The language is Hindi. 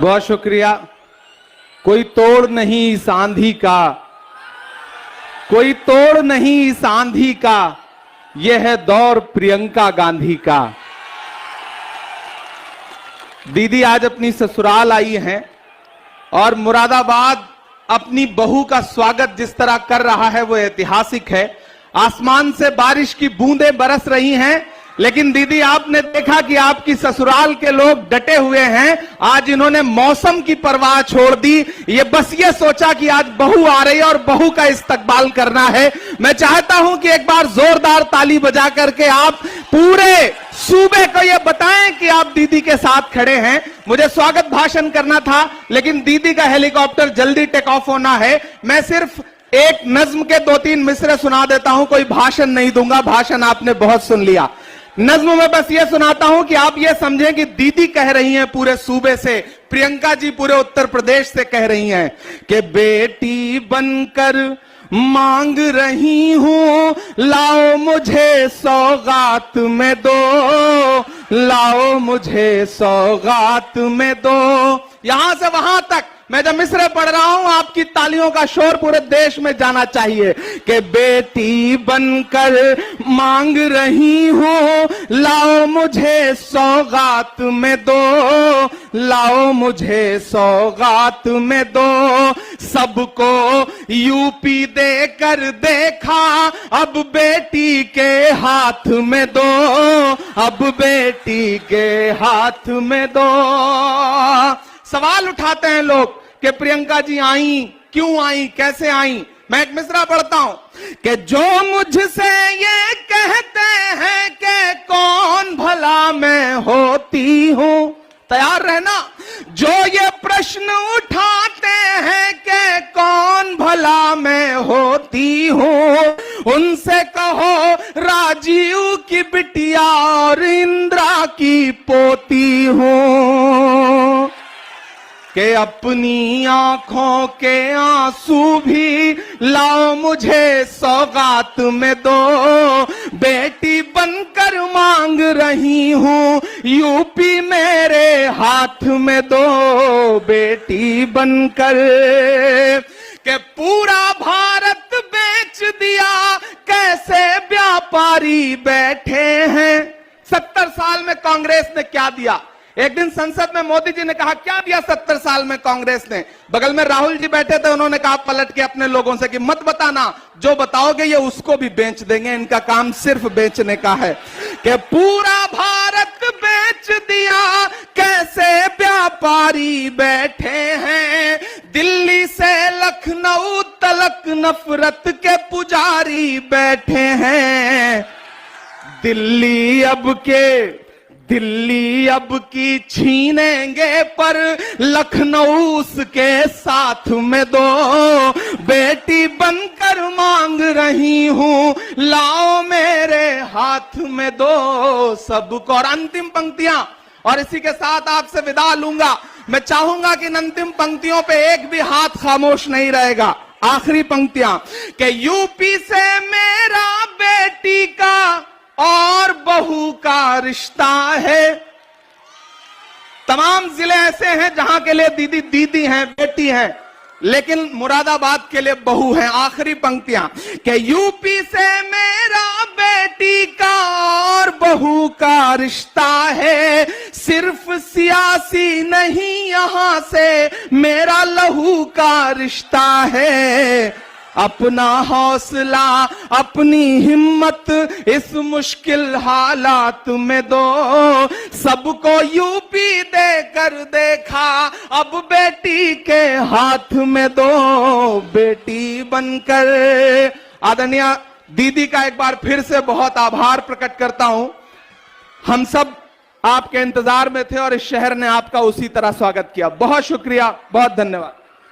बहुत शुक्रिया। कोई तोड़ नहीं इस आंधी का, कोई तोड़ नहीं इस आंधी का, यह है दौर प्रियंका गांधी का। दीदी आज अपनी ससुराल आई हैं और मुरादाबाद अपनी बहू का स्वागत जिस तरह कर रहा है वो ऐतिहासिक है। आसमान से बारिश की बूंदें बरस रही हैं, लेकिन दीदी आपने देखा कि आपकी ससुराल के लोग डटे हुए हैं। आज इन्होंने मौसम की परवाह छोड़ दी, ये बस ये सोचा कि आज बहू आ रही है और बहू का इस्तकबाल करना है। मैं चाहता हूं कि एक बार जोरदार ताली बजा करके आप पूरे सूबे को ये बताएं कि आप दीदी के साथ खड़े हैं। मुझे स्वागत भाषण करना था, लेकिन दीदी का हेलीकॉप्टर जल्दी टेक ऑफ होना है। मैं सिर्फ एक नज्म के 2-3 मिसरे सुना देता हूं, कोई भाषण नहीं दूंगा, भाषण आपने बहुत सुन लिया। नज्म में बस ये सुनाता हूं कि आप ये समझें कि दीदी कह रही हैं पूरे सूबे से, प्रियंका जी पूरे उत्तर प्रदेश से कह रही हैं कि बेटी बनकर मांग रही हूं, लाओ मुझे सौगात में दो, लाओ मुझे सौगात में दो। यहां से वहां तक मैं जब मिसरे पढ़ रहा हूं, आपकी तालियों का शोर पूरे देश में जाना चाहिए कि बेटी बनकर मांग रही हूं, लाओ मुझे सौगात में दो, लाओ मुझे सौगात में दो। सबको यूपी देकर देखा, अब बेटी के हाथ में दो, अब बेटी के हाथ में दो। सवाल उठाते हैं लोग कि प्रियंका जी आई, क्यों आई, कैसे आई। मैं एक मिसरा पढ़ता हूं कि जो मुझसे ये कहते हैं कि कौन भला मैं होती हूं, तैयार रहना। जो ये प्रश्न उठाते हैं कि कौन भला मैं होती हूं, उनसे कहो राजीव की बिटिया और इंदिरा की पोती हूं, कि अपनी आंखों के आंसू भी लाओ मुझे सौगात में दो। बेटी बनकर मांग रही हूं, यूपी मेरे हाथ में दो, बेटी बनकर। कि पूरा भारत बेच दिया, कैसे व्यापारी बैठे हैं। 70 साल में कांग्रेस ने क्या दिया। एक दिन संसद में मोदी जी ने कहा क्या दिया 70 साल में कांग्रेस ने। बगल में राहुल जी बैठे थे, उन्होंने कहा पलट के अपने लोगों से कि मत बताना, जो बताओगे ये उसको भी बेच देंगे, इनका काम सिर्फ बेचने का है। कि पूरा भारत बेच दिया, कैसे व्यापारी बैठे हैं। दिल्ली से लखनऊ तलक नफरत के पुजारी बैठे हैं। दिल्ली अब की छीनेंगे, पर लखनऊ उसके साथ में दो। बेटी बनकर मांग रही हूं, लाओ मेरे हाथ में दो सबको। और अंतिम पंक्तियां, और इसी के साथ आपसे विदा लूंगा। मैं चाहूंगा कि इन अंतिम पंक्तियों पे एक भी हाथ खामोश नहीं रहेगा। आखिरी पंक्तियां कि यूपी से मेरा बेटी का और बहू का रिश्ता है। तमाम जिले ऐसे हैं जहां के लिए दीदी दीदी हैं, बेटी हैं, लेकिन मुरादाबाद के लिए बहू हैं। आखिरी पंक्तियां कि यूपी से मेरा बेटी का और बहू का रिश्ता है। सिर्फ सियासी नहीं, यहां से मेरा लहू का रिश्ता है। अपना हौसला अपनी हिम्मत इस मुश्किल हालात में दो। सबको यूपी देकर देखा, अब बेटी के हाथ में दो, बेटी बनकर। आदरणीय दीदी का एक बार फिर से बहुत आभार प्रकट करता हूं। हम सब आपके इंतजार में थे और इस शहर ने आपका उसी तरह स्वागत किया। बहुत शुक्रिया, बहुत धन्यवाद।